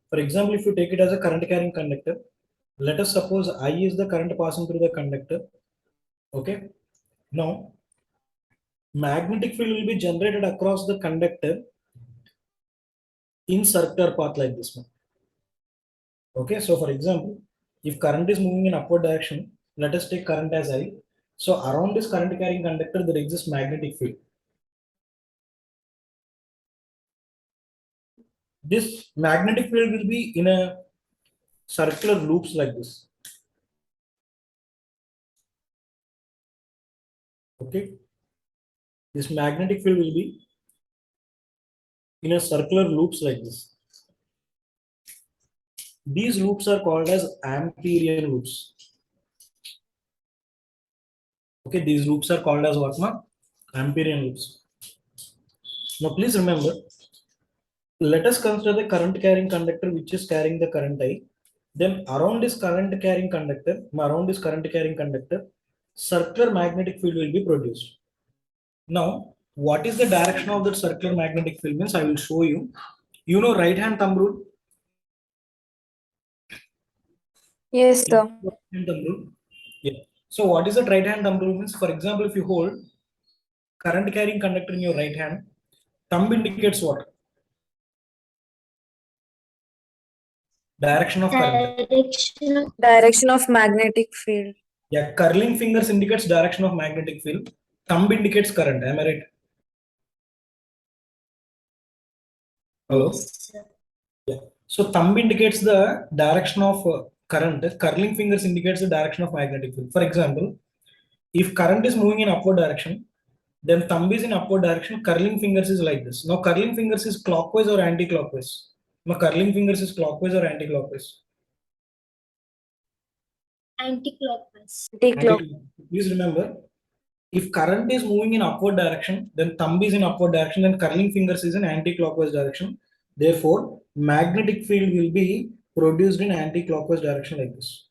For example, if you take it as a current carrying conductor, let us suppose I is the current passing through the conductor. Okay. Now, magnetic field will be generated across the conductor in circular path like this one. Okay. So, for example, if current is moving in upward direction, let us take current as I. So, around this current carrying conductor, there exists magnetic field. This magnetic field will be in a circular loops like this. Okay. This magnetic field will be in a circular loops like this. These loops are called as Amperian loops. Okay, these loops are called as what, ma? Amperian loops. Now, please remember, let us consider the current carrying conductor which is carrying the current I. Then around this current carrying conductor, circular magnetic field will be produced. Now, what is the direction of that circular magnetic field means I will show you. You know right hand thumb rule? Yes, sir. Thumb rule. Yeah. So what is the right hand thumb rule means? For example, if you hold current carrying conductor in your right hand, thumb indicates what? Direction of current. Direction of magnetic field. Yeah, curling fingers indicates direction of magnetic field. Thumb indicates current. Am I right? Hello? Yes, sir. Yeah. So thumb indicates the direction of current. Curling fingers indicates the direction of magnetic field. For example, if current is moving in upward direction, then thumb is in upward direction, curling fingers is like this. Now curling fingers is clockwise or anti-clockwise? Now curling fingers is clockwise or anti-clockwise? Anti-clockwise. Please remember, if current is moving in upward direction, then thumb is in upward direction, then curling fingers is in anti-clockwise direction. Therefore, magnetic field will be produced in anti-clockwise direction like this.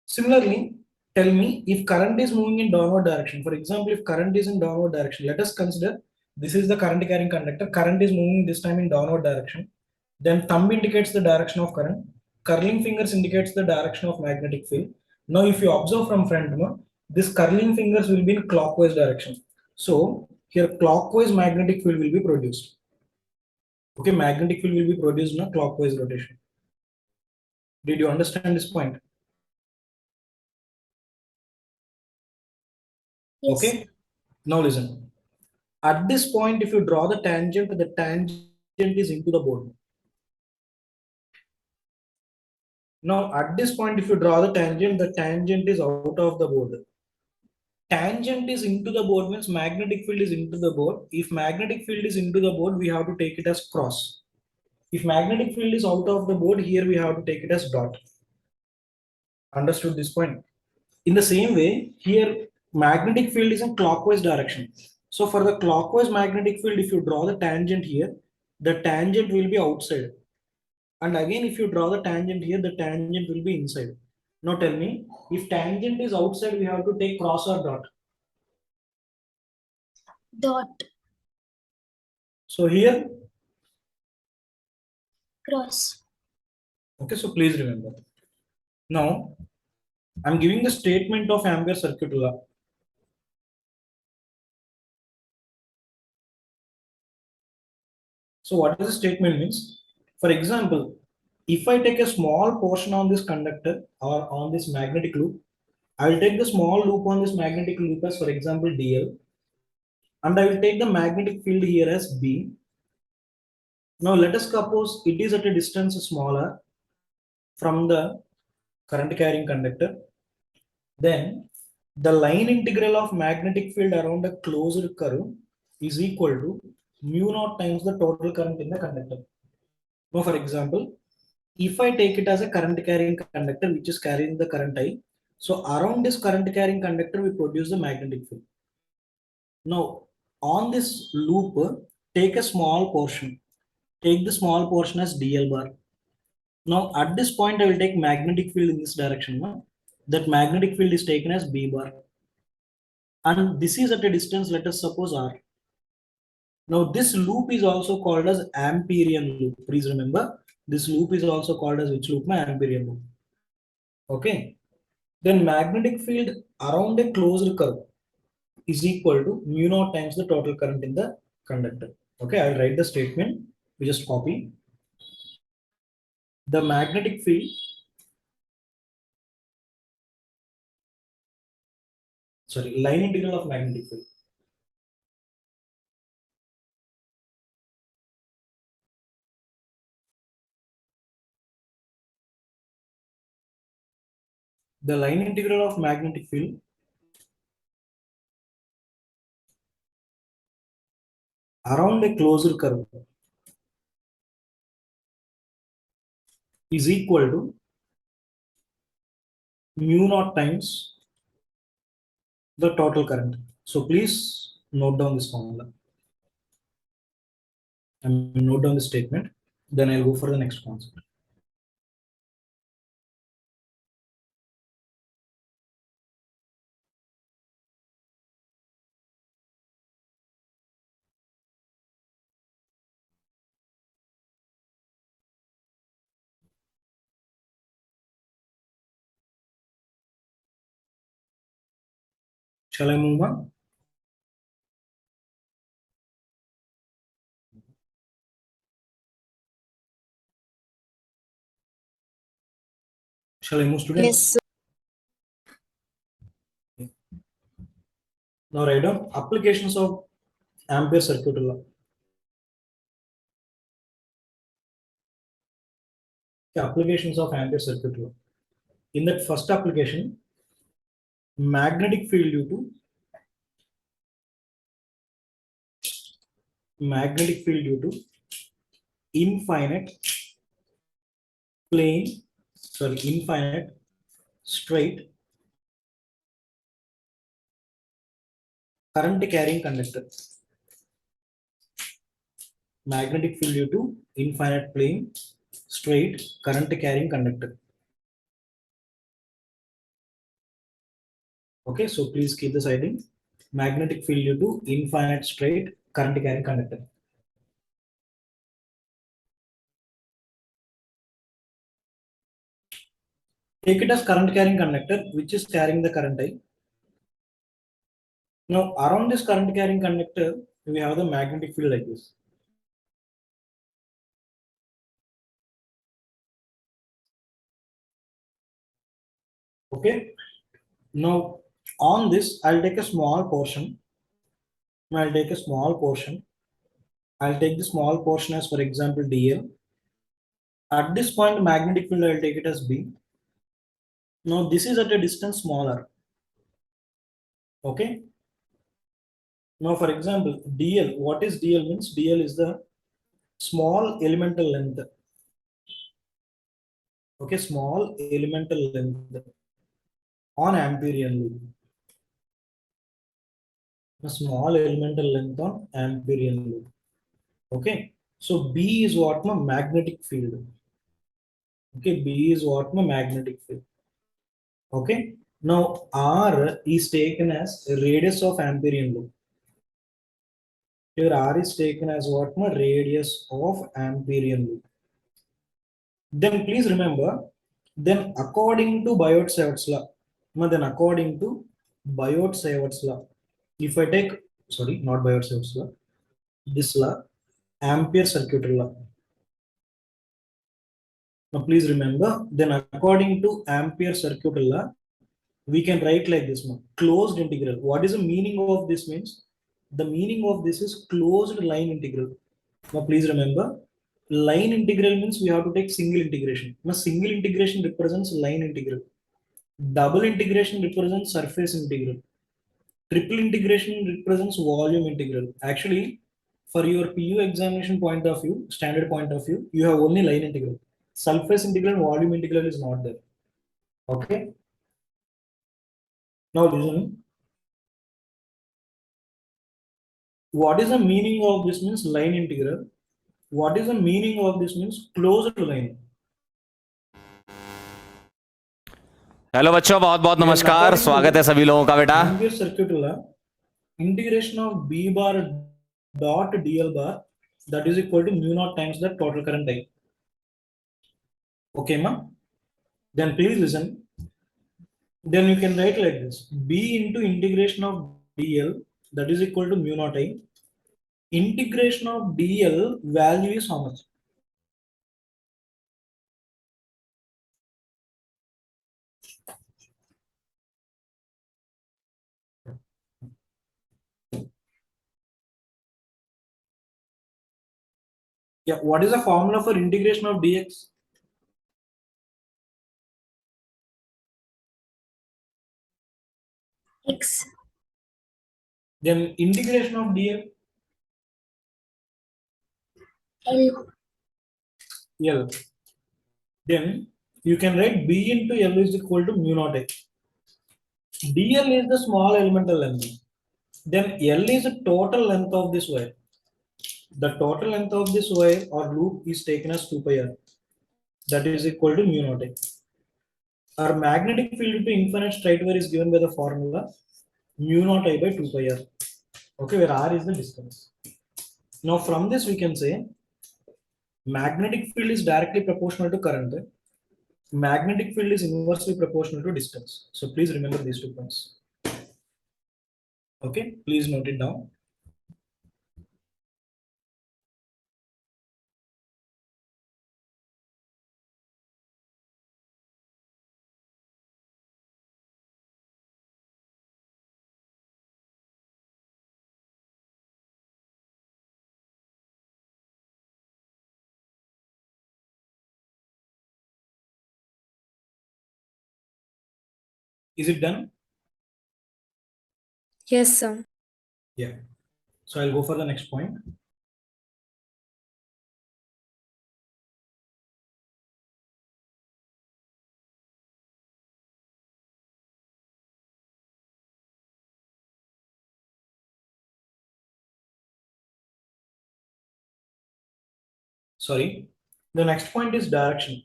Similarly, tell me if current is moving in downward direction. For example, if current is in downward direction, let us consider this is the current carrying conductor. Current is moving this time in downward direction. Then thumb indicates the direction of current. Curling fingers indicates the direction of magnetic field. Now, if you observe from front, this curling fingers will be in clockwise direction. So here clockwise magnetic field will be produced. Okay, magnetic field will be produced in a clockwise rotation. Did you understand this point? Yes. Okay. Now listen. At this point, if you draw the tangent is into the board. Now, at this point, if you draw the tangent is out of the board. Tangent is into the board means magnetic field is into the board. If magnetic field is into the board, we have to take it as cross. If magnetic field is out of the board, here we have to take it as dot. Understood this point? In the same way, here magnetic field is in clockwise direction. So for the clockwise magnetic field, if you draw the tangent here, the tangent will be outside. And again, if you draw the tangent here, the tangent will be inside. Now tell me, if tangent is outside, we have to take cross or dot. Dot. So here, Cross. okay, so please remember. Now, I'm giving the statement of Ampere circuit law. So what does the statement means? For example, if I take a small portion on this conductor or on this magnetic loop, I will take the small loop on this magnetic loop as, for example, dl, and I will take the magnetic field here as B. Now let us suppose it is at a distance smaller from the current carrying conductor. Then the line integral of magnetic field around a closed curve is equal to mu naught times the total current in the conductor. Now, for example, if I take it as a current carrying conductor which is carrying the current I, so around this current carrying conductor we produce the magnetic field. Now, on this loop, take a small portion. Take the small portion as dl bar. Now, at this point, I will take magnetic field in this direction. That magnetic field is taken as B bar. And this is at a distance, let us suppose R. Now, this loop is also called as Amperian loop. Please remember, This loop is also called as which loop? Amperian loop. Okay. Then magnetic field around a closed curve is equal to mu naught times the total current in the conductor. Okay, I'll write the statement. We just copy. The magnetic field, sorry, line integral of magnetic field. The line integral of magnetic field around a closed curve is equal to mu naught times the total current. So please note down this formula and note down the statement. Then I'll go for the next concept. Shall I move on? Shall I move, students? Yes, sir. Now write down applications of Ampere circuital law. The applications of Ampere circuital law. In that first application, magnetic field due to infinite infinite straight current carrying conductor. Magnetic field due to infinite plane straight current carrying conductor. Okay, so please keep this heading. Magnetic field due to infinite straight current carrying conductor. Take it as current carrying conductor, which is carrying the current I. Now, around this current carrying conductor, we have the magnetic field like this. Okay. Now, on this, I'll take a small portion. I'll take the small portion as, for example, dl. At this point, magnetic field, I'll take it as B. Now, this is at a distance smaller. Okay. Now, for example, dl, what is dl means? dl is the small elemental length. Okay, small elemental length on Amperian loop. A small elemental length on Amperian loop. Okay, so B is what? My magnetic field. Okay, B is what? My magnetic field. Okay, now R is taken as radius of Amperian loop. Here R is taken as what? My radius of Amperian loop. Then please remember, then according to Biot-Savart's law, if I take, sorry, not Biot-Savart's law, this law, Ampere circuital law. Now please remember, then according to Ampere circuital law, we can write like this one, closed integral. What is the meaning of this means? The meaning of this is closed line integral. Now please remember, line integral means we have to take single integration. Now single integration represents line integral. Double integration represents surface integral. Triple integration represents volume integral. Actually, for your PU examination point of view, standard point of view, you have only line integral. Surface integral and volume integral is not there. Okay. Now listen. What is the meaning of this means line integral? What is the meaning of this means closed line? Hello बच्चों, बहुत बहुत नमस्कार। स्वागत है सभी लोगों का बेटा। Ampere circuital law, integration of B bar dot dl bar, that is equal to mu naught times the total current I. Okay, ma? Then please listen. Then you can write like this: B into integration of dl, that is equal to mu naught I. Integration of dl value is how much? Yeah, what is the formula for integration of dx? X. Then integration of dl, L. L. Then you can write B into L is equal to mu naught I. dl is the small elemental length. Then L is the total length of this wire. The total length of this wire or loop is taken as 2 pi r. That is equal to mu naught I. Our magnetic field to infinite straight wire is given by the formula mu naught I by 2 pi r. Okay, where r is the distance. Now from this we can say magnetic field is directly proportional to current. Magnetic field is inversely proportional to distance. So please remember these 2 points. Okay, please note it down. Is it done? Yes, sir. Yeah. So I'll go for the next point. Sorry. The next point is direction.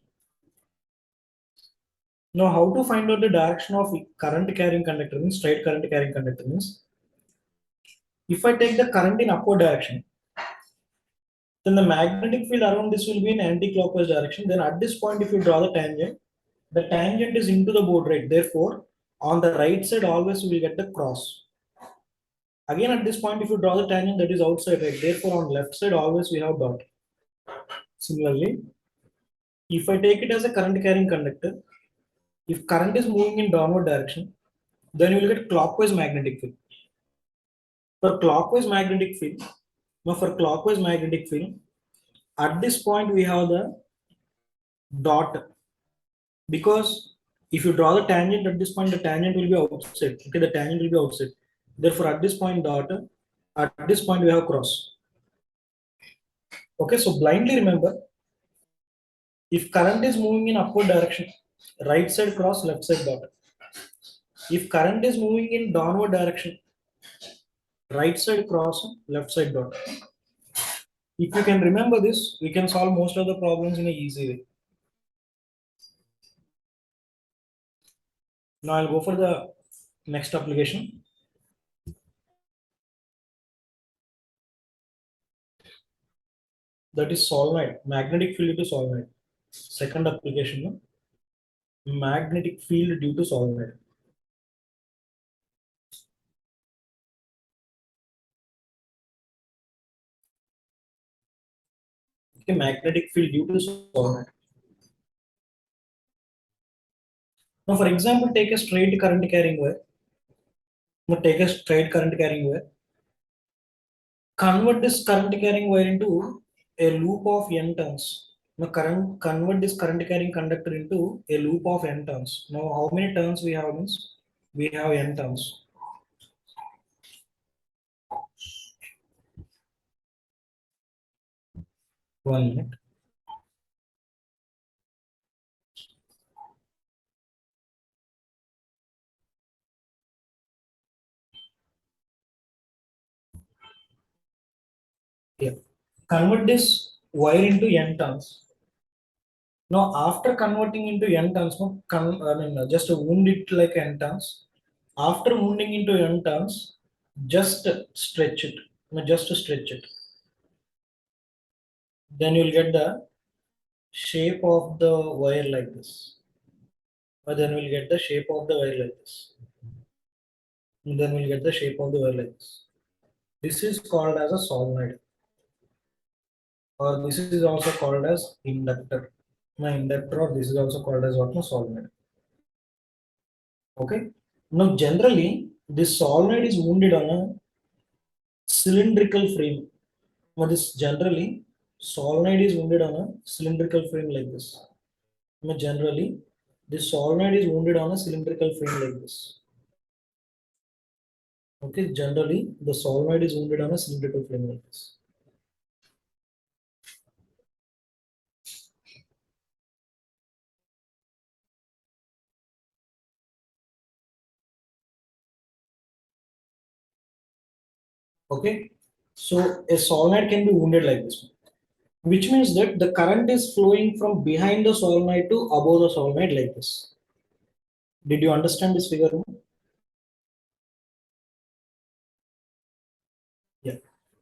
Now, how to find out the direction of current carrying conductor means straight current carrying conductor means if I take the current in upward direction, then the magnetic field around this will be in anti-clockwise direction. Then at this point, if you draw the tangent is into the board, right? Therefore, on the right side, always we will get the cross. Again, at this point, if you draw the tangent that is outside, right? Therefore, on left side, always we have dot. Similarly, if I take it as a current carrying conductor, if current is moving in downward direction, then you will get clockwise magnetic field. For clockwise magnetic field, now for clockwise magnetic field, at this point we have the dot because if you draw the tangent at this point, the tangent will be outside. Okay, the tangent will be outside. Therefore, at this point dot, at this point we have cross. Okay, so blindly remember, if current is moving in upward direction, right side cross, left side dot. If current is moving in downward direction, right side cross, left side dot. If you can remember this, we can solve most of the problems in a easy way. Now I'll go for the next application. That is solenoid, magnetic field due to solenoid. Second application, magnetic field due to solenoid. Okay, magnetic field due to solenoid. Now, for example, take a straight current carrying wire. Now, take a straight current carrying wire. Convert this current carrying wire into a loop of n turns. Now, convert this current carrying conductor into a loop of n turns. Now, how many turns we have means we have n turns. One minute. Yeah. Convert this wire into n turns. Now, after converting into n turns, no, just wound it like n turns. After wounding into n turns, just stretch it. No, just stretch it. Then you'll get the shape of the wire like this. Or then we'll get the shape of the wire like this. And then we'll get the shape of the wire like this. This is called as a solenoid. Or this is also called as inductor. My inductor, or this is also called as what? Solenoid. Okay. Now generally this solenoid is wounded on a cylindrical frame. Now this generally solenoid is wounded on a cylindrical frame like this. Now generally this solenoid is wounded on a cylindrical frame like this. Okay, generally the solenoid is wounded on a cylindrical frame like this. Okay, so a solenoid can be wounded like this, which means that the current is flowing from behind the solenoid to above the solenoid like this. Did you understand this figure? Yeah.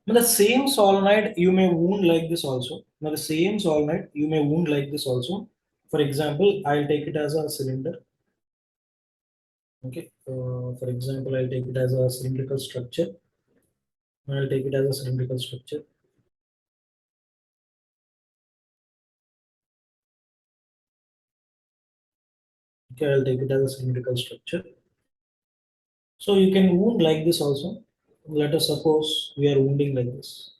Now the same solenoid you may wound like this also. Now the same solenoid you may wound like this also. For example, I'll take it as a cylinder. Okay. For example, I'll take it as a cylindrical structure. I'll take it as a cylindrical structure. Okay, I'll take it as a cylindrical structure. So you can wound like this also. Let us suppose we are wounding like this.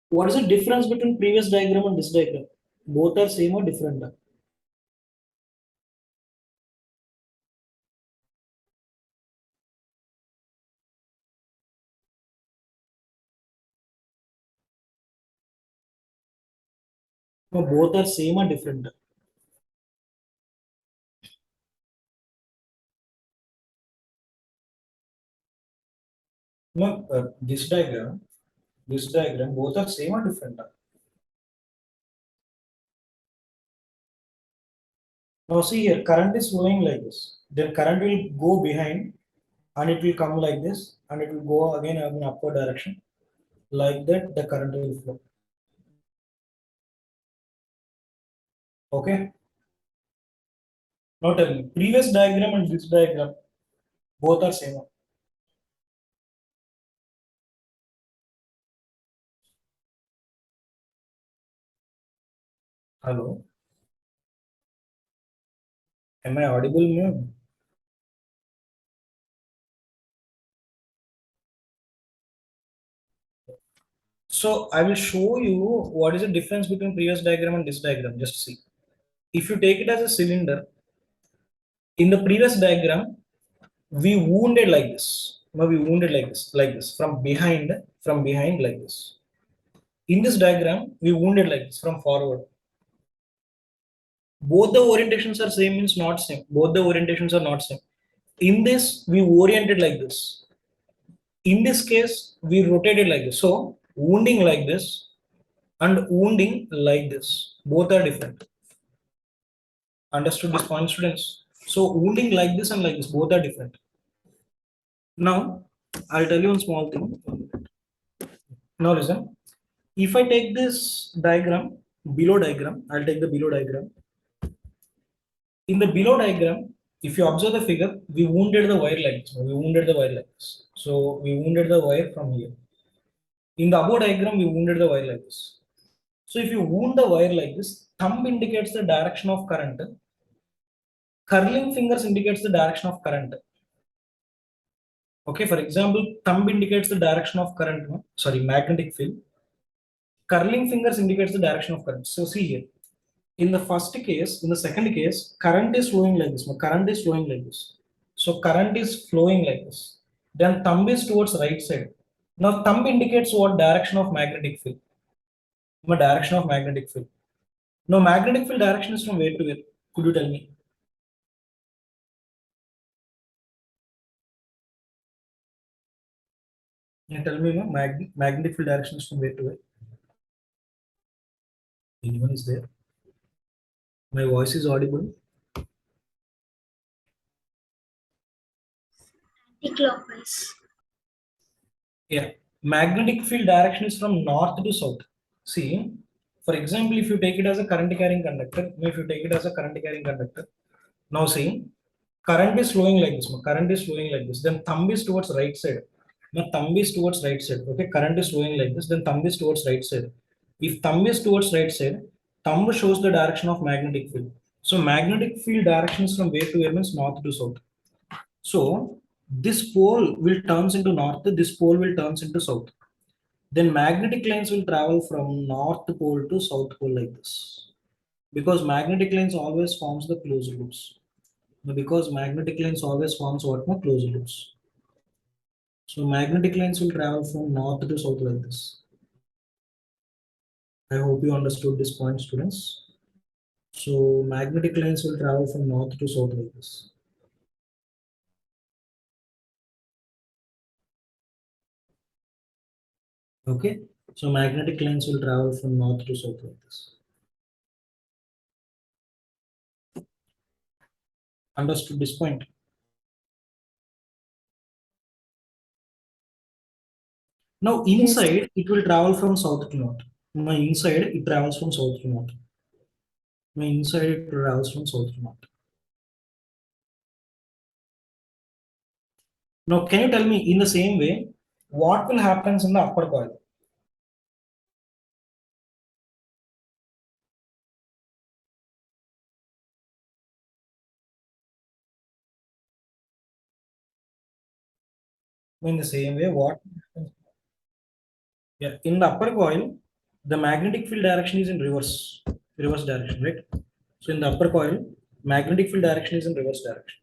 What is the difference between previous diagram and this diagram? Both are same or different? No, both are same or different? No, this diagram, both are same or different? Now see here, current is flowing like this. Then current will go behind and it will come like this and it will go again in upward direction. Like that, the current will flow. Okay. Now tell me, previous diagram and this diagram, both are same. Hello. Am I audible now? So I will show you what is the difference between previous diagram and this diagram. Just see. If you take it as a cylinder, in the previous diagram, we wounded like this. Now we wounded like this, from behind like this. In this diagram, we wounded like this from forward. Both the orientations are same means not same. Both the orientations are not same. In this, we oriented like this. In this case, we rotated like this. So wounding like this and wounding like this, both are different. Understood this point, students? So wounding like this and like this, both are different. Now, I'll tell you one small thing. Now listen. If I take this diagram, below diagram, I'll take the below diagram. In the below diagram, if you observe the figure, we wounded the wire like this. We wounded the wire like this. So we wounded the wire from here. In the above diagram, we wounded the wire like this. So if you wound the wire like this, thumb indicates the direction of current. Curling fingers indicates the direction of current. Okay, for example, thumb indicates the direction of current, no? Sorry, magnetic field. Curling fingers indicates the direction of current. So see here. In the first case, in the second case, current is flowing like this. No, current is flowing like this. So current is flowing like this. Then thumb is towards right side. Now thumb indicates what direction of magnetic field. The direction of magnetic field. Now magnetic field direction is from where to where? Could you tell me? Yeah, tell me, no? Magnetic field direction is from where to where? Anyone is there? My voice is audible. Anti-clockwise. Yeah. magnetic field direction is from north to south. See, for example, if you take it as a current carrying conductor, now see, current is flowing like this. Then thumb is towards right side. Now thumb is towards right side. Okay, current is flowing like this. Then thumb is towards right side. If thumb is towards right side, thumb shows the direction of magnetic field. So magnetic field directions from where to where means north to south. So this pole will turns into north. This pole will turns into south. Then magnetic lines will travel from north pole to south pole like this. Because magnetic lines always forms the closed loops. Because magnetic lines always forms what? No, closed loops. So magnetic lines will travel from north to south like this. I hope you understood this point, students. So magnetic lines will travel from north to south like this. Okay, so magnetic lines will travel from north to south like this. Understood this point? Now inside it will travel from south to north. Now inside it travels from south to north. Now inside it travels from south to north. Now can you tell me in the same way what will happen in the upper coil? In the same way, what? Yeah, in the upper coil, the magnetic field direction is in reverse direction, right? So in the upper coil, magnetic field direction is in reverse direction.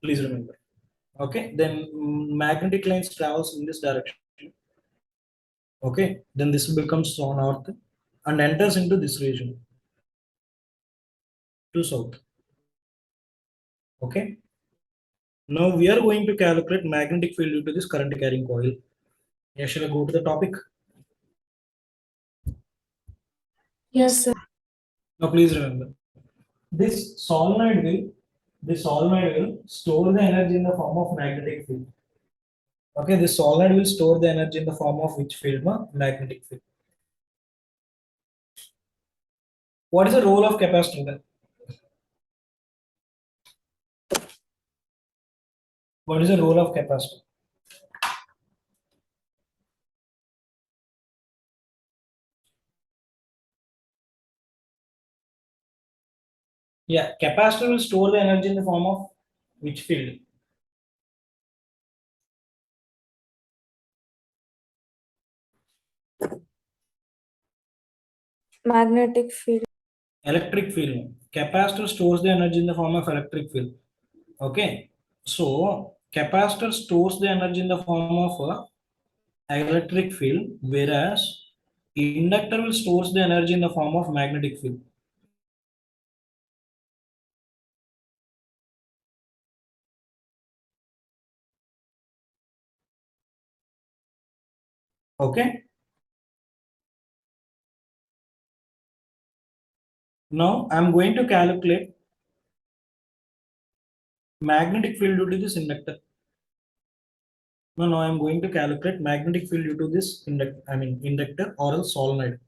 Please remember. Okay, then magnetic lines travels in this direction. Okay, then this becomes so north and enters into this region to south. Okay. Now we are going to calculate magnetic field due to this current carrying coil. Yeah, shall I go to the topic? Yes, sir. Now please remember, this solenoid will store the energy in the form of magnetic field. Okay, this solenoid will store the energy in the form of which field? No? Magnetic field. What is the role of capacitor then? What is the role of capacitor? Yeah, capacitor will store the energy in the form of which field? Magnetic field. Electric field. Capacitor stores the energy in the form of electric field. Okay, so capacitor stores the energy in the form of electric field, whereas inductor will stores the energy in the form of magnetic field. Okay. Now I'm going to calculate magnetic field due to this inductor. No, I'm going to calculate magnetic field due to this inductor or a solenoid.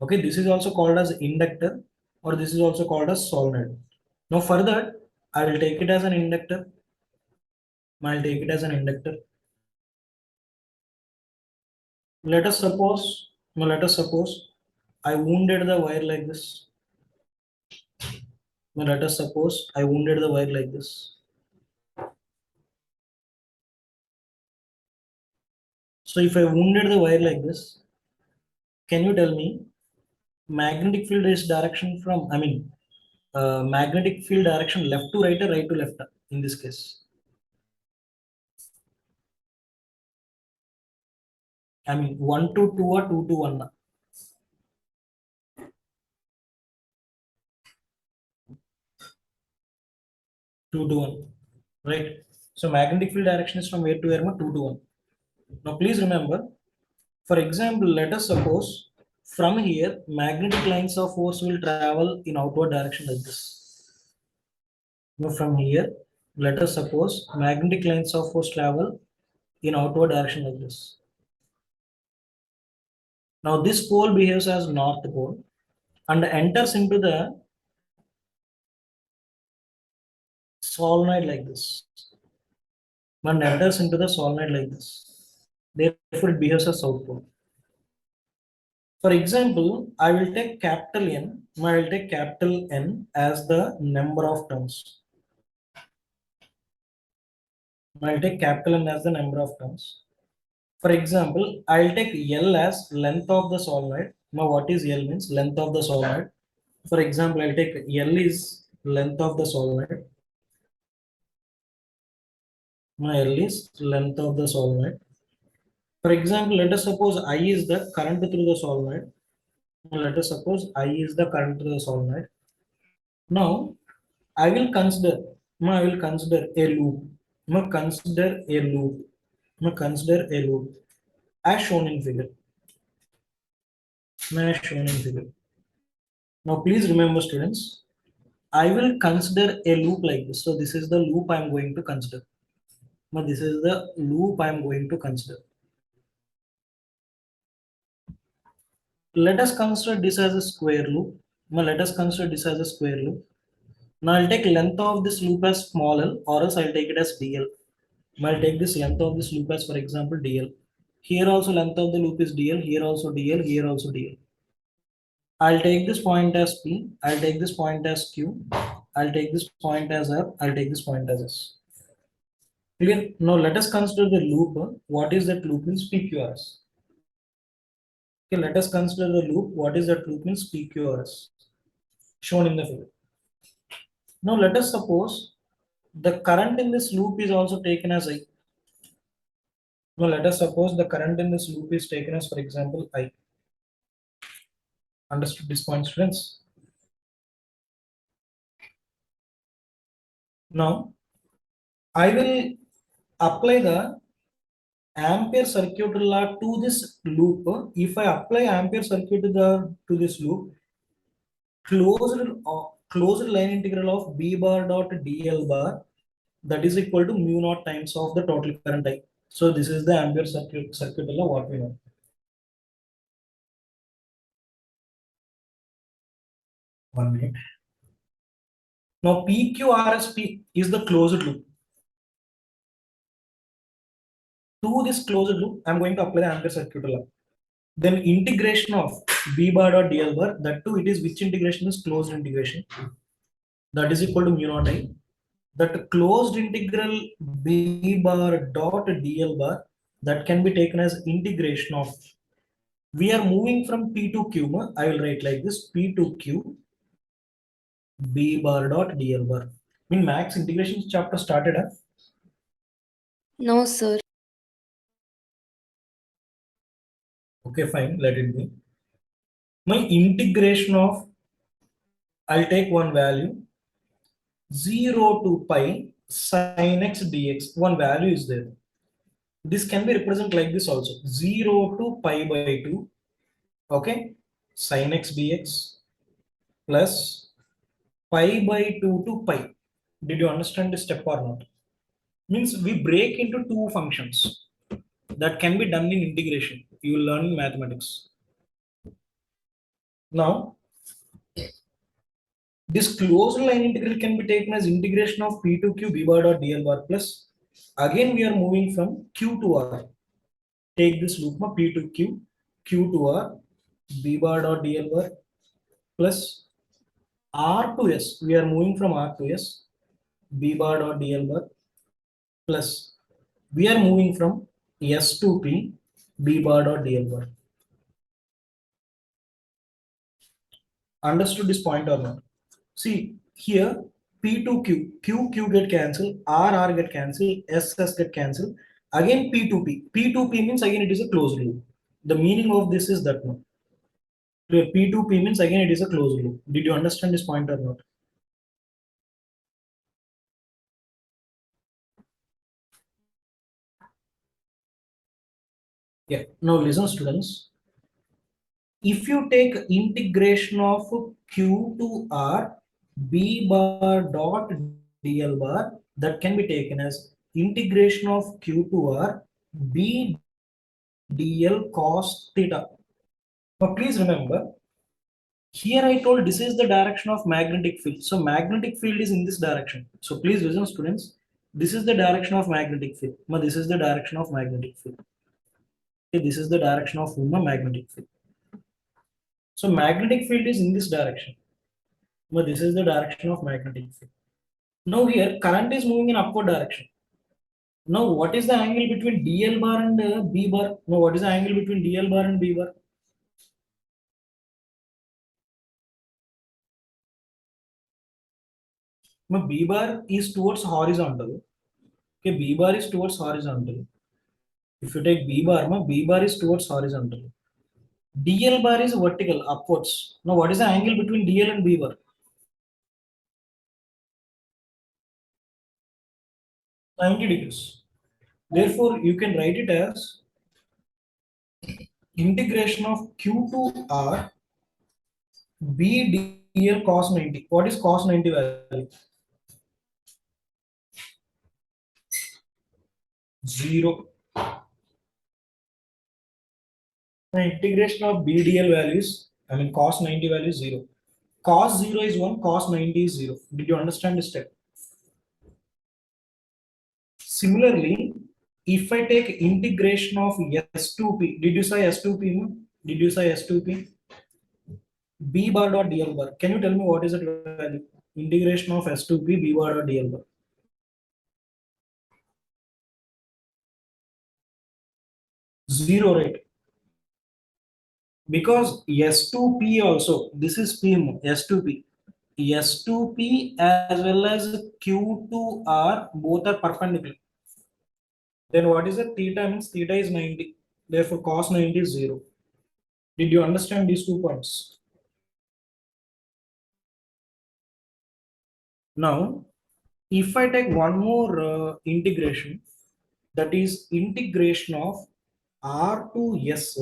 Okay, this is also called as inductor or this is also called as solenoid. Now further, I will take it as an inductor. I'll take it as an inductor. Let us suppose, I wounded the wire like this. Now let us suppose I wounded the wire like this. So if I wounded the wire like this, can you tell me magnetic field is direction from, magnetic field direction left to right or right to left in this case? I mean 1 to 2 or 2 to 1. 2 to 1, right? So magnetic field direction is from where to where? 2 to 1. Now please remember, for example, let us suppose from here magnetic lines of force will travel in outward direction like this. Now from here, let us suppose magnetic lines of force travel in outward direction like this. Now this pole behaves as north pole and enters into the solenoid like this. One enters into the solenoid like this. Therefore, it behaves as south pole. For example, I will take capital N. I will take capital N as the number of turns. I will take capital N as the number of turns. For example, I will take L as length of the solenoid. Now, what is L means? Length of the solenoid. For example, I will take L is length of the solenoid. Now, L is length of the solenoid. For example, let us suppose I is the current through the solenoid. Now, let us suppose I is the current through the solenoid. Now, I will consider. Now, I will consider a loop. Now, consider a loop. Now, consider a loop as shown in figure. As shown in figure. Now, please remember, students, I will consider a loop like this. So, this is the loop I am going to consider. Now, this is the loop I am going to consider. Let us consider this as a square loop. Now, let us consider this as a square loop. Now, I'll take length of this loop as small l, or else I'll take it as dl. Now, I'll take this length of this loop as, for example, dl. Here also length of the loop is dl. Here also dl. Here also dl. I'll take this point as P, I'll take this point as Q, I'll take this point as R, I'll take this point as S. Clear? Now let us consider the loop. What is that loop means PQRS. Okay, let us consider the loop. What is that loop means PQRS. Shown in the figure. Now let us suppose the current in this loop is also taken as I. Now let us suppose the current in this loop is taken as, for example, I. Understood this point, students? Now I will apply the Ampere circuital law to this loop. If I apply Ampere circuital law to this loop, closed line integral of b bar dot dl bar, that is equal to mu naught times of the total current I. So this is the Ampere circuital law what we know. One minute. Now PQRSP is the closed loop. To this closed loop, I am going to apply the Ampere circuital law. Then integration of b bar dot dl bar, that too it is which integration is closed integration. That is equal to mu naught I. That closed integral b bar dot dl bar, that can be taken as integration of. We are moving from P to Q. I will write like this: P to Q b bar dot dl bar. I mean, max integration chapter started. Huh? No, sir. Okay, fine. Let it be. My integration of, I'll take one value 0 to pi sin x dx. One value is there. This can be represented like this also: 0 to pi by 2. Okay, sin x dx plus pi by 2 to pi. Did you understand this step or not? Means we break into two functions that can be done in integration. You will learn in mathematics. Now, this closed line integral can be taken as integration of p to q b bar dot dl bar plus. Again, we are moving from q to r. Take this loop p to q, q to r, b bar dot dl bar plus r to s. We are moving from r to s, b bar dot dl bar plus we are moving from s to p, b bar dot dl bar. Understood this point or not? See here, p to q, q get cancelled, r get cancelled, s get cancelled. Again p to p. P to p means again it is a closed loop. The meaning of this is that one. P to p means again it is a closed loop. Did you understand this point or not? Yeah. Now listen, students. If you take integration of q to r b bar dot dl bar, that can be taken as integration of q to r b dl cos theta. Now please remember, here I told this is the direction of magnetic field. So magnetic field is in this direction. So please listen, students. This is the direction of magnetic field. Now this is the direction of magnetic field. Okay, this is the direction of magnetic field. So magnetic field is in this direction. Now this is the direction of magnetic field. Now here current is moving in upward direction. Now what is the angle between DL bar and B bar? Now what is the angle between DL bar and B bar? Now B bar is towards horizontal. Okay, B bar is towards horizontal. If you take B bar, B bar is towards horizontal. DL bar is vertical, upwards. Now what is the angle between DL and B bar? 90 degrees. Therefore, you can write it as integration of Q to R B DL cos 90. What is cos 90 value? 0. The integration of BDL values, cos 90 value is 0. Cos 0 is 1, cos 90 is 0. Did you understand this step? Similarly, if I take integration of S2P, did you say S2P? No? Did you say S2P? B bar dot DL bar. Can you tell me what is that value? Integration of S2P B bar dot DL bar. 0, right? Because S2P also, this is P S2P. S2P as well as Q2R both are perpendicular. Then what is the theta means theta is 90. Therefore cos 90 is 0. Did you understand these 2 points? Now, if I take one more integration, that is integration of R to S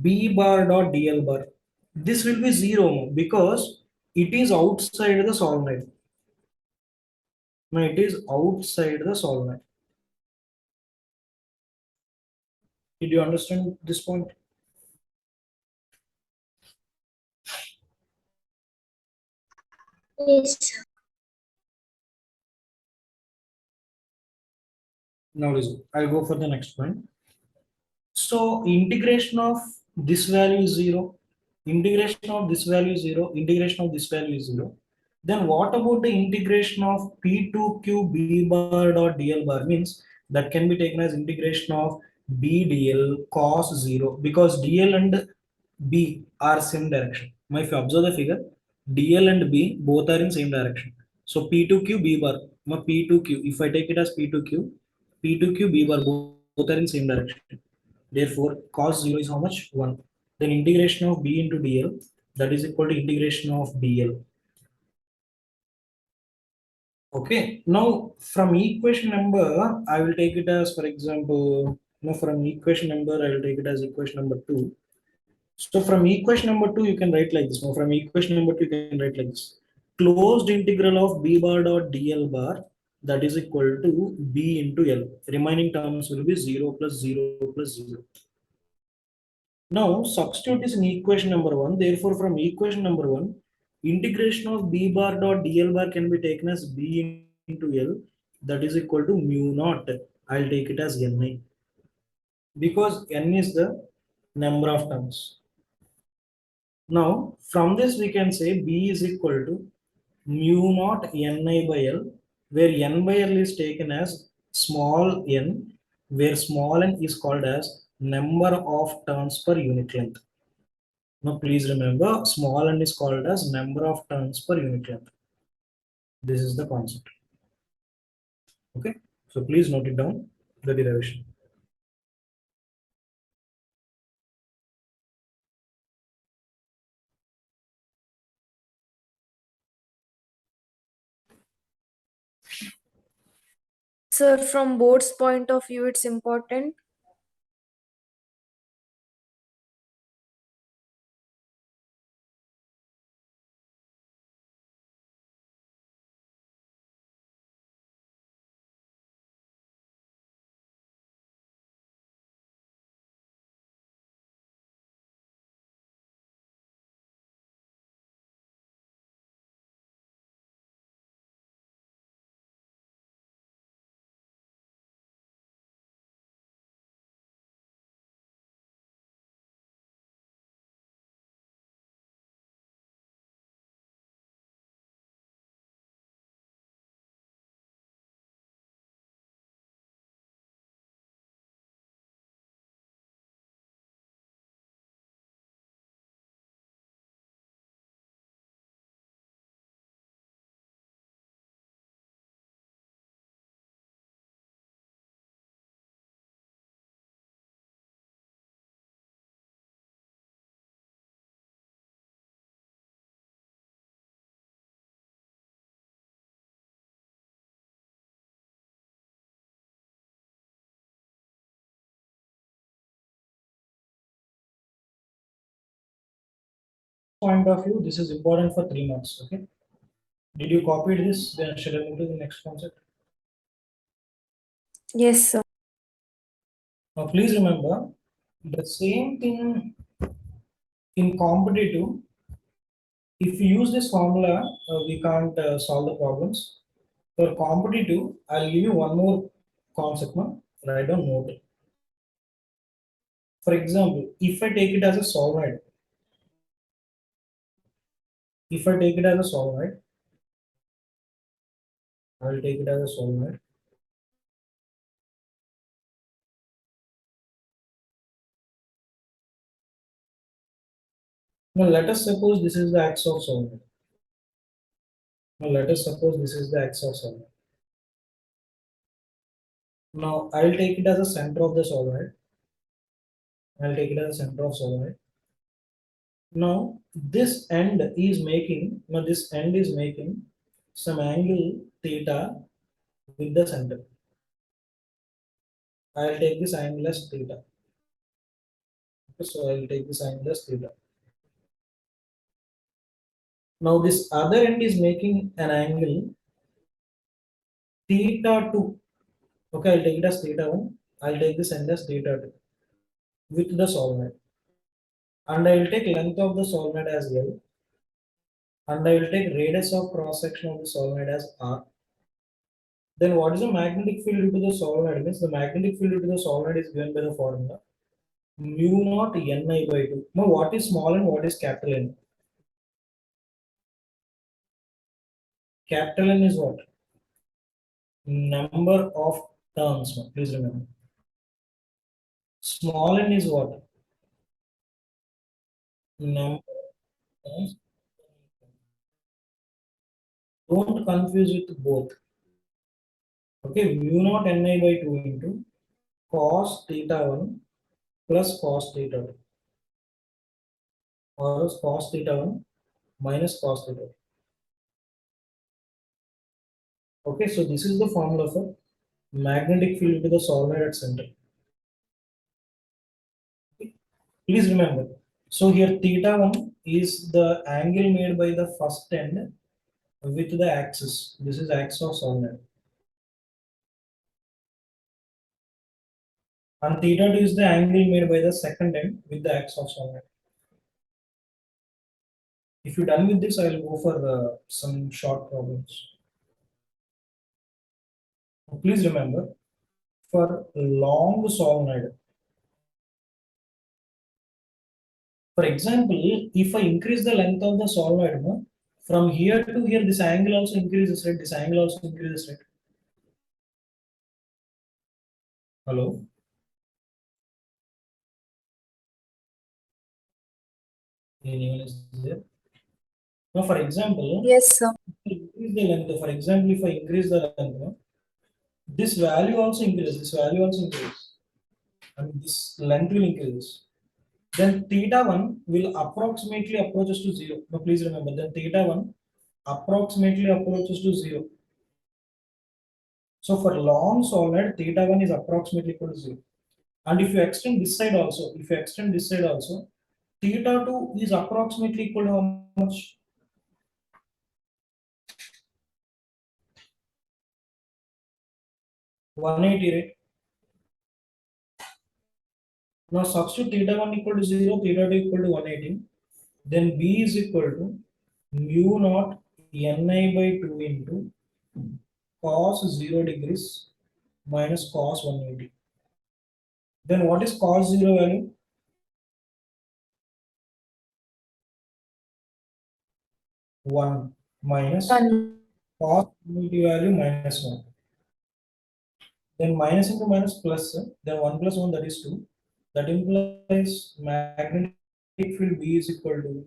B bar dot DL bar. This will be 0 because it is outside the solenoid. No, it is outside the solenoid. Did you understand this point? Yes, sir. Now listen, I'll go for the next point. So integration of this value is 0, integration of this value is 0, integration of this value is 0. Then what about the integration of P2Q B bar dot DL bar means that can be taken as integration of BDL cos 0 because DL and B are same direction. Now if you observe the figure, DL and B both are in same direction. So P2Q B bar, now P2Q, if I take it as P2Q, P2Q B bar both are in same direction. Therefore, cos 0 is how much? 1. Then integration of B into DL, that is equal to integration of DL. Okay. Now, from equation number, I will take it as, for example, from equation number, I will take it as equation number 2. So from equation number 2, you can write like this. Now, from equation number 2, you can write like this. Closed integral of B bar dot DL bar, that is equal to B into L. Remaining terms will be 0 plus 0 plus 0. Now substitute this in equation number 1. Therefore, from equation number 1, integration of B bar dot DL bar can be taken as B into L. That is equal to mu naught. I'll take it as Ni because N is the number of terms. Now from this we can say B is equal to mu naught Ni by L, where N by L is taken as small n, where small n is called as number of turns per unit length. Now please remember, small n is called as number of turns per unit length. This is the concept. Okay, so please note it down, the derivation. Sir, from board's point of view, it's important. point of view, this is important for 3 months. Okay. Did you copy this? Then shall I move to the next concept? Yes, sir. Now, please remember the same thing in competitive. If we use this formula, we can't solve the problems. For competitive, I'll give you one more concept. Now, write down note. For example, if I take it as a solenoid, if I take it as a solenoid, I will take it as a solenoid. Now let us suppose this is the axis of solenoid. Now let us suppose this is the axis of solenoid. Now I will take it as a center of the solenoid. I will take it as a center of solenoid. Now this end is making, some angle theta with the center. I will take this angle as theta. So I will take this angle as theta. Now this other end is making an angle theta 2. Okay, I'll take it as theta 1. I'll take this end as theta 2 with the solenoid. And I will take length of the solenoid as L. And I will take radius of cross section of the solenoid as R. Then what is the magnetic field due to the solenoid? Means the magnetic field due to the solenoid is given by the formula mu naught Ni by 2. Now what is small and what is capital N? Capital N is what? Number of turns. Please remember. Small n is what? Number of turns. Don't confuse with both. Okay, mu naught Ni by 2 into cos theta 1 plus cos theta 2, or cos theta 1 minus cos theta 2. Okay, so this is the formula for magnetic field to the solenoid at center. Please remember. So here theta 1 is the angle made by the first end with the axis. This is axis of solenoid. And theta 2 is the angle made by the second end with the axis of solenoid. If you're done with this, I will go for some short problems. Please remember, for long solenoid, for example, if I increase the length of the solenoid from here to here, this angle also increases, right? This angle also increases, right? Hello? Anyone is there? Now, for example, Yes, sir. increase the length. For example, if I increase the length, this value also increases. This value also increases, and this length will increase. Then theta 1 will approximately approaches to 0. Now, please remember, then theta 1 approximately approaches to 0. So for long solenoid, theta 1 is approximately equal to 0. And if you extend this side also, theta 2 is approximately equal to how much? $180, right? Now substitute theta 1 equal to 0, theta 2 equal to 180. Then B is equal to mu naught Ni by 2 into cos 0 degrees minus cos 180. Then what is cos 0 value? 1 minus One. cos 180 value minus 1. Then minus into minus plus, then 1 plus 1, that is 2. That implies magnetic field B is equal to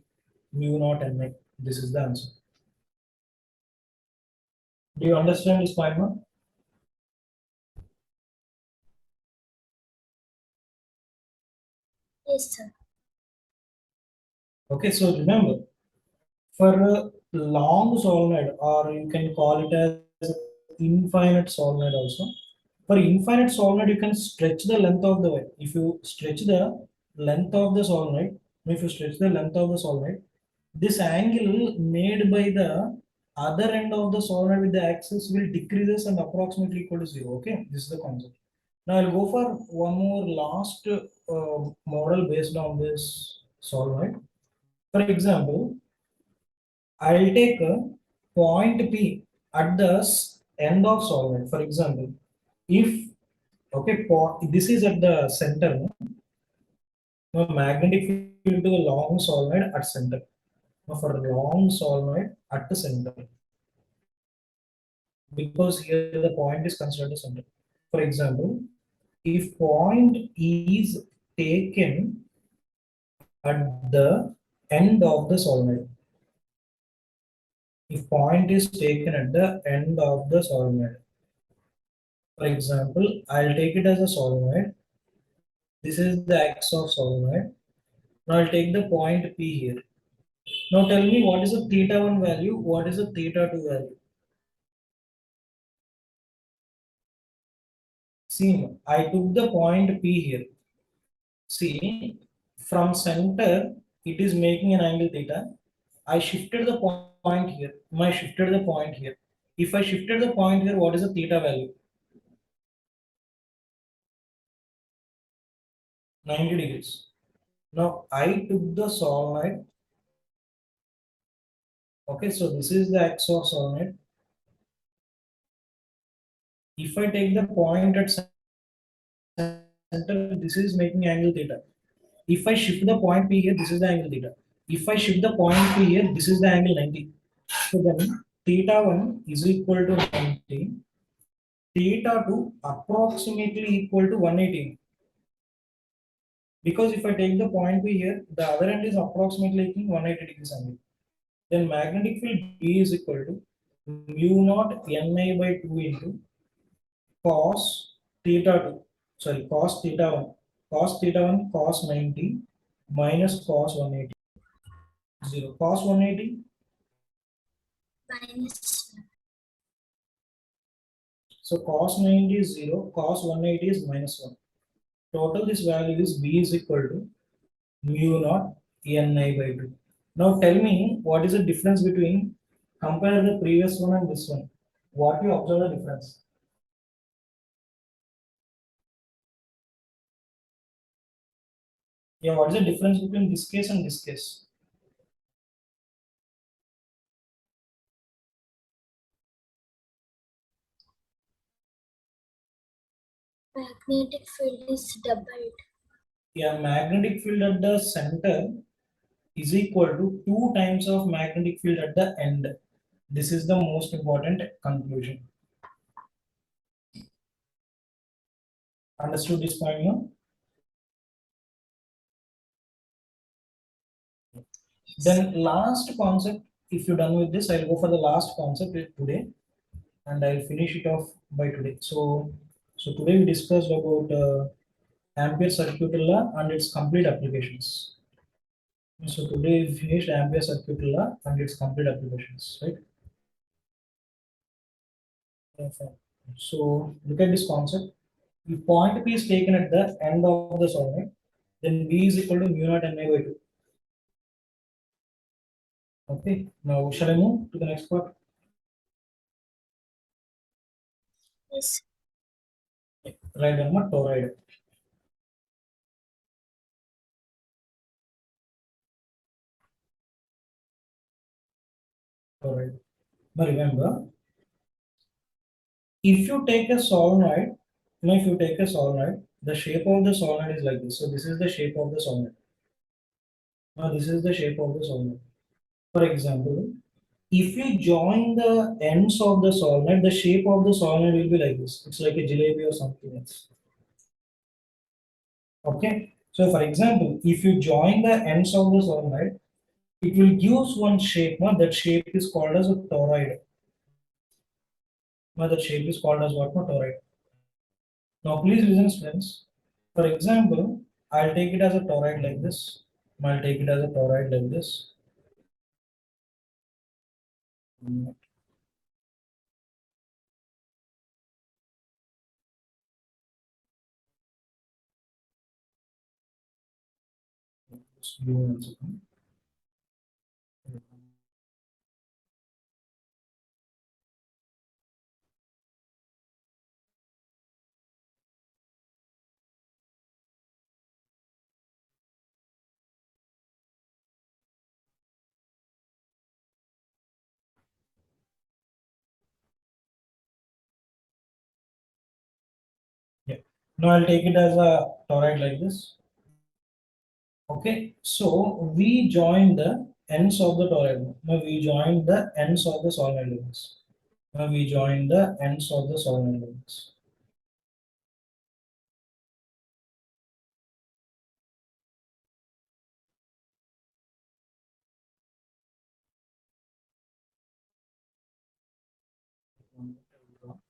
mu naught Ni. This is the answer. Do you understand this point now? Yes, sir. Okay, so remember, for a long solenoid, or you can call it as infinite solenoid also. For infinite solenoid, you can stretch the length of the wire. If you stretch the length of the solenoid, this angle made by the other end of the solenoid with the axis will decreases and approximately equal to zero. Okay, this is the concept. Now I'll go for one more last model based on this solenoid. For example, I'll take a point P at the end of solenoid. For example, if okay, this is at the center. No? Now magnetic field to a long solenoid at center. Now for a long solenoid at the center, because here the point is considered the center. For example, if point is taken at the end of the solenoid, if point is taken at the end of the solenoid, for example, I'll take it as a solenoid. This is the axis of solenoid. Now I'll take the point P here. Now tell me what is the theta 1 value, what is the theta 2 value? See, I took the point P here. See, from center, it is making an angle theta. I shifted the point here. I shifted the point here. If I shifted the point here, what is the theta value? 90 degrees. Now I took the solenoid. Okay, so this is the axis of solenoid. If I take the point at center, this is making angle theta. If I shift the point P here, this is the angle theta. If I shift the point P here, this is the angle 90. So then theta 1 is equal to 90. Theta 2 approximately equal to 180. Because if I take the point P here, the other end is approximately 180 degrees angle. Then magnetic field B is equal to mu naught Ni by 2 into cos theta 2. Sorry, cos theta 1. Cos theta 1 cos 90 minus cos 180. 0. Cos 180. minus So cos 90 is 0. Cos 180 is minus 1. Total this value is B is equal to mu naught Ni by 2. Now tell me what is the difference between, compare the previous one and this one. What you observe the difference? Yeah, what is the difference between this case and this case? magnetic field is doubled. Yeah, magnetic field at the center is equal to 2 times of magnetic field at the end. This is the most important conclusion. Understood this point now? Then last concept, if you're done with this, I'll go for the last concept today and I'll finish it off by today. So today we discussed about Ampere circuital law and its complete applications. So today we finished Ampere circuital law and its complete applications, right? Yeah, fine. So look at this concept. If point P is taken at the end of the solenoid, then B is equal to mu naught Ni by 2. Okay, now shall I move to the next part? Yes. Right, Dharma, toroid. Toroid. Now remember, if you take a solenoid, if you take a solenoid, the shape of the solenoid is like this. So this is the shape of the solenoid. Now this is the shape of the solenoid. For example, if you join the ends of the solenoid, the shape of the solenoid will be like this. It's like a jalebi or something else. Okay. So for example, if you join the ends of the solenoid, it will give one shape. Now that shape is called as a toroid. Now that shape is called as what? Toroid. Now please listen, friends. For example, I'll take it as a toroid like this. I'll take it as a toroid like this. Just give me 1 second. Now I'll take it as a toroid like this. Okay, so we join the ends of the toroid. Now we join the ends of the solenoid like this. Now we join the ends of the solenoid like this.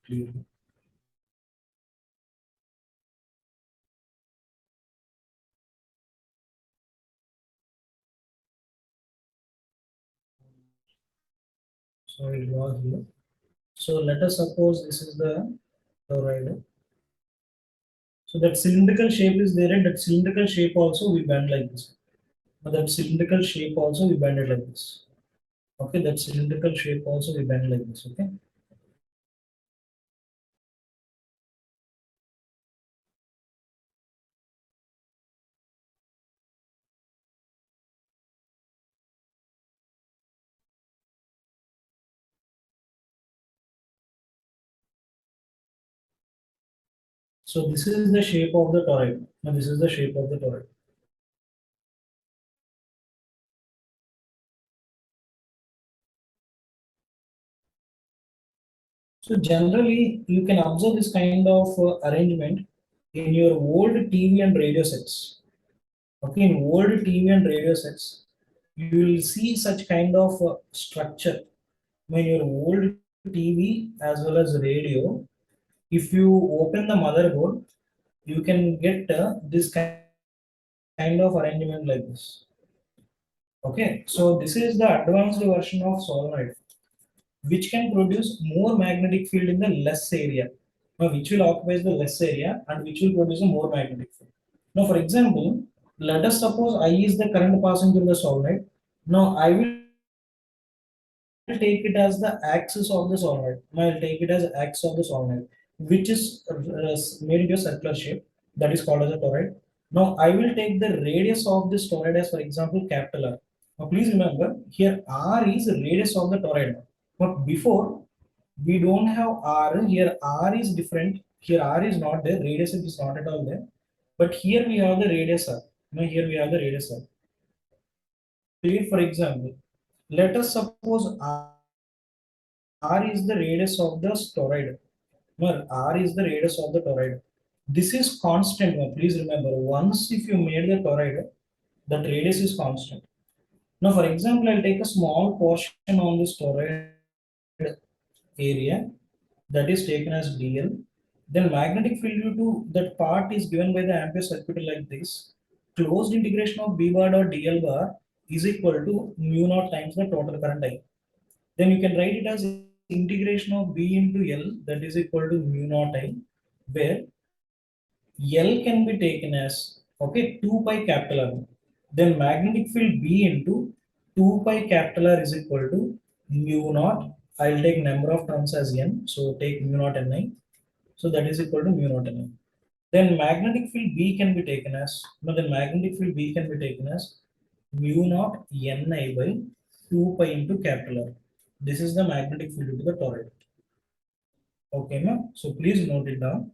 Clearly. So it was here. So let us suppose this is the toroid. So that cylindrical shape is there, and that cylindrical shape also we bend like this. Now that cylindrical shape also we bend it like this. Okay, that cylindrical shape also we bend like this. Okay. So this is the shape of the toroid. Now this is the shape of the toroid. So generally, you can observe this kind of arrangement in your old TV and radio sets. Okay, in old TV and radio sets, you will see such kind of structure. When your old TV as well as radio, if you open the motherboard, you can get this kind of arrangement like this. Okay, so this is the advanced version of solenoid, which can produce more magnetic field in the less area. Now, which will occupy the less area and which will produce a more magnetic field. Now, for example, let us suppose I is the current passing through the solenoid. Now, I will take it as the axis of the solenoid. Now, I'll take it as axis of the solenoid, which is made into a circular shape that is called as a toroid. Now, I will take the radius of this toroid as, for example, capital R. Now, please remember here R is the radius of the toroid. But before we don't have R here, R is different. Here R is not there, radius is not at all there. But here we have the radius R. Now, here we have the radius R. Here, for example, let us suppose R is the radius of the toroid. No, R is the radius of the toroid. This is constant. Now, please remember, once if you made the toroid, that radius is constant. Now, for example, I'll take a small portion on this toroid area that is taken as dl. Then magnetic field due to that part is given by the Ampere circuital like this. Closed integration of b bar dot dl bar is equal to mu naught times the total current I. Then you can write it as integration of b into L that is equal to mu naught I, where L can be taken as okay 2 pi capital R. Then magnetic field B into 2 pi capital R is equal to mu naught. I'll take number of terms as n, so take mu naught ni. So that is equal to mu naught ni. Then magnetic field B can be taken as magnetic field B can be taken as mu naught ni by 2 pi into capital R. This is the magnetic field to the toroid. Okay, ma'am. So please note it down.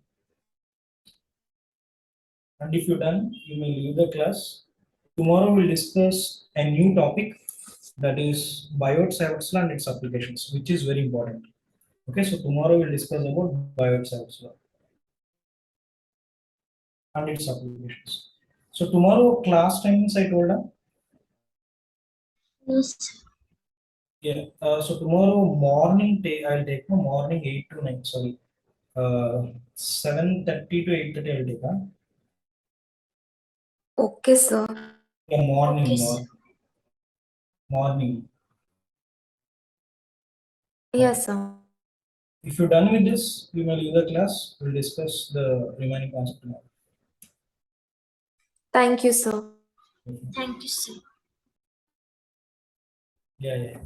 And if you're done, you may leave the class. Tomorrow we'll discuss a new topic that is Biot-Savart's law and its applications, which is very important. Okay, so tomorrow we'll discuss about Biot-Savart's law and its applications. So tomorrow class timings I told her. No, sir. Yeah. So tomorrow morning I'll take no morning 8 to 9. Sorry. 7:30 to 8:30 I'll take. Huh? Okay, sir. Yeah, morning, Okay, sir. morning. Yes, sir. If you're done with this, you may leave the class. We'll discuss the remaining concept tomorrow. Thank you, sir. Thank you, sir. Yeah, yeah.